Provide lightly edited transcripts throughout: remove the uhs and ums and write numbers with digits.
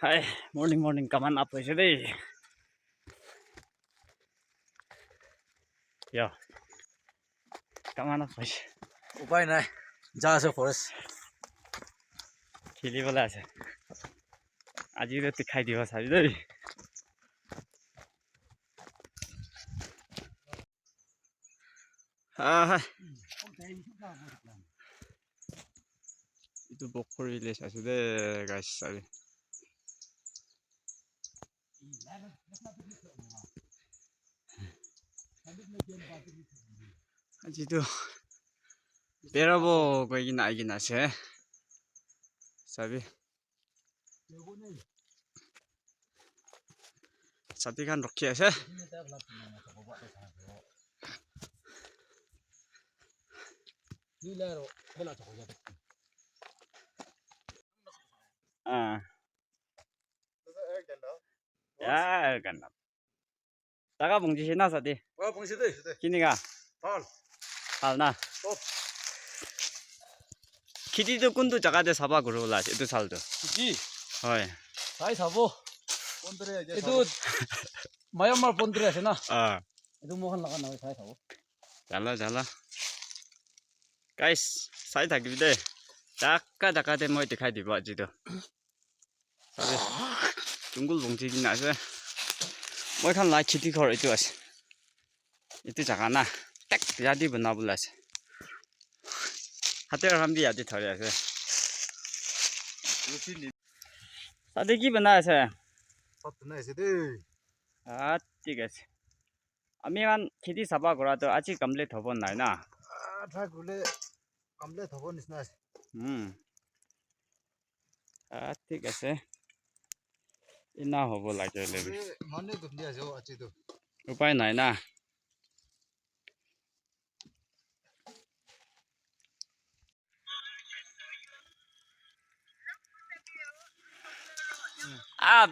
Hi, morning, come on up today. Yeah, come on up. উপায় নাই যা আছে ফরেস্ট খেলিবলৈ আছে আজি ৰাতি খাই দিব চাবি দেই এইটো বকৰি ভিলেজ আছে দে গাইছ চাবি আজিতো বেৰাব গৈ কিনে আহি কিনে আছে চাবি ছাতিখান ৰখি আছে ganap taka bungji na sati বংশী দেই kini ka ভাল hal na top kiti to kuntu jaga de saba guru la etu sal to কি hoy চাই চাব এইটো মায়ামাৰ পন্ত্ৰী আছে না এইটো মোহন লগা নহয় চাই চাব jala guys sai থাকিবি দে জাকা de মই দেখাই দিব আজি তো sabe jungul bungji kina আছে মই খান লাই খেতি ঘৰ এইটো আছে এইটো জাগা না টেক ইয়াদি বনাবলৈ আছে হাতে ৰাম দি ইয়াদি ধৰি আছে তাতে কি বনাই আছে সব বনাই আছে দেই ঠিক আছে আমি ইমান খেতি চাবা কৰাটো আজি কমপ্লিট হ'ব নাই না আঠা গুলে কমপ্লিট হ'ব নিচিনা আছে ঠিক আছে ইনা হ'ব লাগে মানে দুখনি আছে আজিতো উপায় নাই না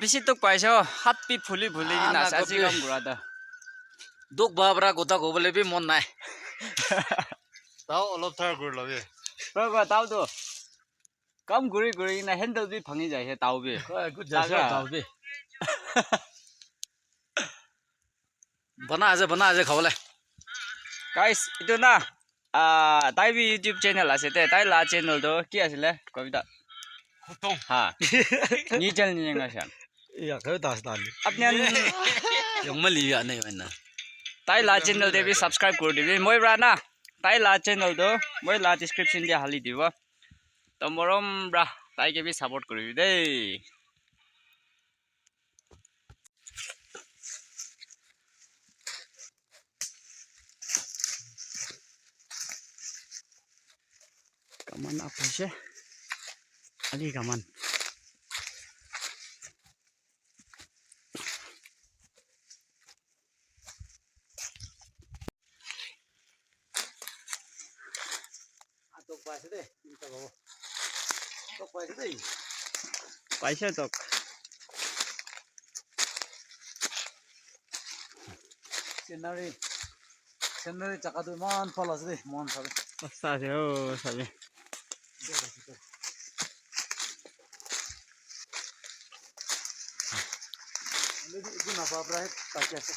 বেছি তোক পাইছ হাত পি ফুলি কিনা আজি কাম কৰাটো দুখ বাবৰা গোটা ক'বলৈ বি মন নাই তাও অলপ থাৰ কৰি লবি তাওতো কাম ঘূৰি কিনা হেণ্ডেল বি ভাঙি যায় হে তাও বি বনা আছে খাবলৈ গাইস এইটো না তাই বি ইউটিউব চেনেল আছে তে তাই লা চেনেলটো কি আছিলে কবিতা খুতম হা নি চেনেল নি ngasan iya kayo taas tali apnian yung mali yan na yun na তাই লা চেনেল দেবি সাবস্ক্রাইব কৰি দিবি মই ব্ৰা না তাই লা চেনেল তো মই লা ডেসক্ৰিপশন দিয়া হালি দিব তো মৰম ব্ৰা তাইকে বি সাপোৰ্ট কৰিবি দেই kaman apa sih ali kaman tok paise deh minta bawa tok paise deh paisa tok senari cakatu man palas deh mon sabe sabe sabe itu napa berah kaki ase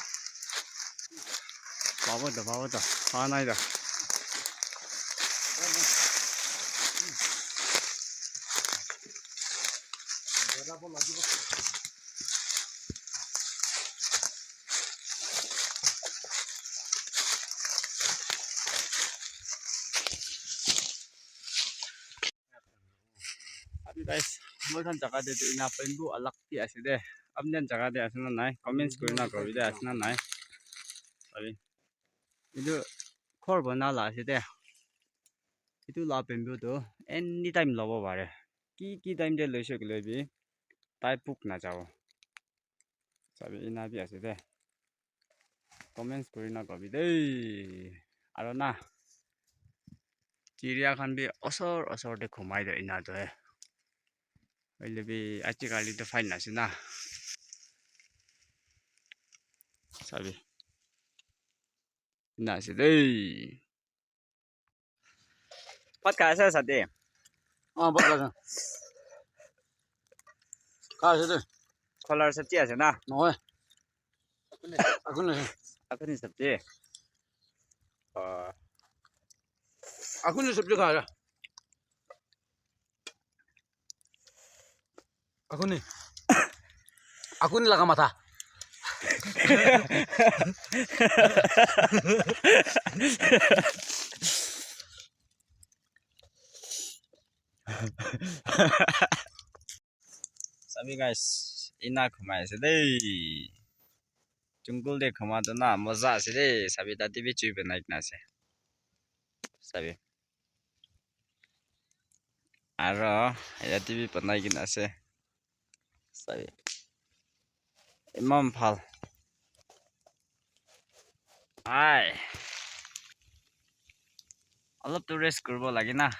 bawa dah anai dah berapa lagi bos guys moi kan jaga de ina penbu alak ti ase de amnen jaga de asna nai comments korina kobi de asna nai sabi idu khor bana la ase de itu la penbu to any time lobo bare ki time de loise glebi tai puk na jao sabi ina bi ase de comments korina kobi de aro na चिड़िया खान भी असर दे घुमाई दे इना तो है अहिले भी आजकल तो फाइन आसे ना साबी ना से दे पत का से साथे बगा 가시들. 컬러 섭지 하잖아. 너해. 아군네. 아크니 섭지. 아군네 섭지 가자. 아군네. 아군네 라가 마타. Sabi guys, ina kumai se dei. Jungle de kama to na maza se dei. Sabi ta TV chui benaik na se. Sabi. Aro, ya TV benaik na se. Sabi. Imam phal. Ai. Alap to rest kurbo lagi na.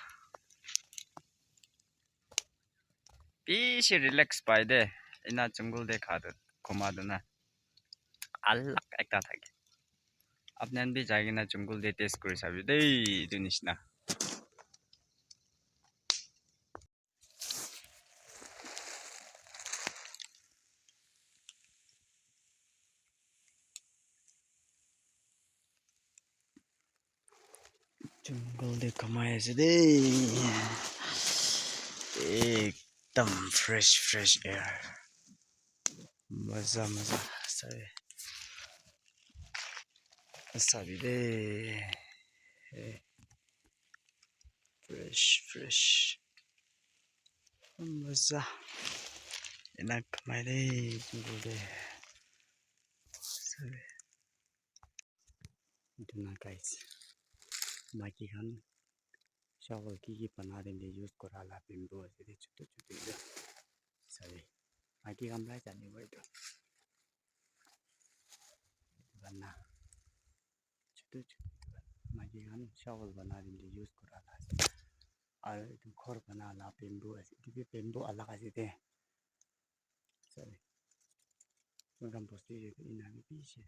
Pishi relax pai de. Ina jungle de khadu koma do na. अलग एकटा থাকে আপনান B যাই না জঙ্গল দে test কৰি চাবি দেই জিনিস না জঙ্গল দে কমাই আছে দেই एकदम फ्रेश एयर मजा सही Sabi de fresh maza enak mai de jungle de sabi itna guys maki han shovel ki bana de use kora la bimbo ase choto de sabi maki kam lai jani boy to bana magi kan shovel bana din use kora la ar itu khor bana la bamboo ase itu bamboo alag ase de sorry program post itu ina bi piche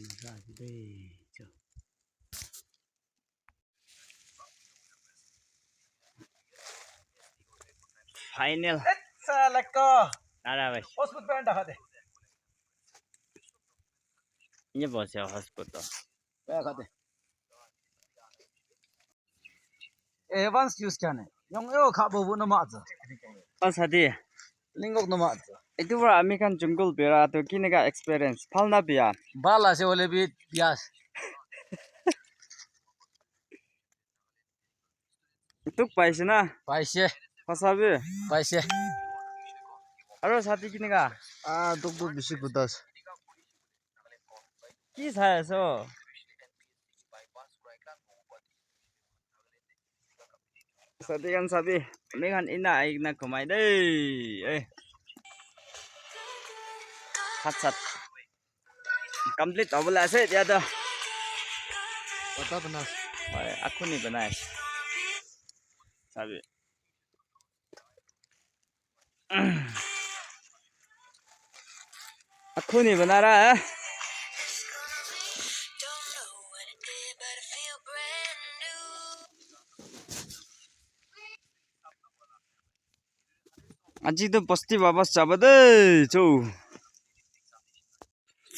maza ase de jo final 살라꺼. nada bhai 호스피탈 밴드 가대. ये बस है hospital 왜 가대? Advance use क्या ने? yung yo khabo bu na ma za. asadi Lingok na ma za. itu bra amikan jungle bera to kinega experience phalna bia Bala se ole bi yas. tuk paise na Paise. pasabe Paise. aro sati kinega Ah duk duk bisi budas. ki sayaso sati kan sabi amikan ina aigna kumai dei sat complete obla ase dia to Kata benar. aku ni banai sabi aku ni banara Aji to pasti babas jaba dei chou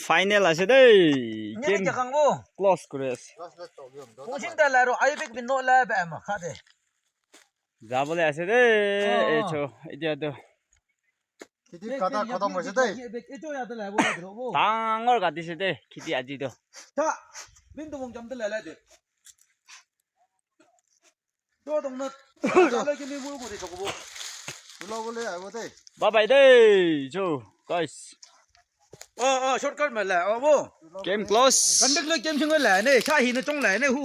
final ase dei Game jakang bo. close kore ase Pungsin ta laro aibek bin no la ba ma khade. jabole ase dei cho idia to Kiti kata kata mo se dai. Ejo ya ta la bo dro bo. tangor gadise dei kiti aji to Ta bin to mong jam ta la la de. Do dong na. La ke ni bo ko de ko bo. Bula bole ai bo dai. bye bye dei cho guys shortcut ma la bo. game close Kan dek le game sing la ne, cha hi na chong la ne hu.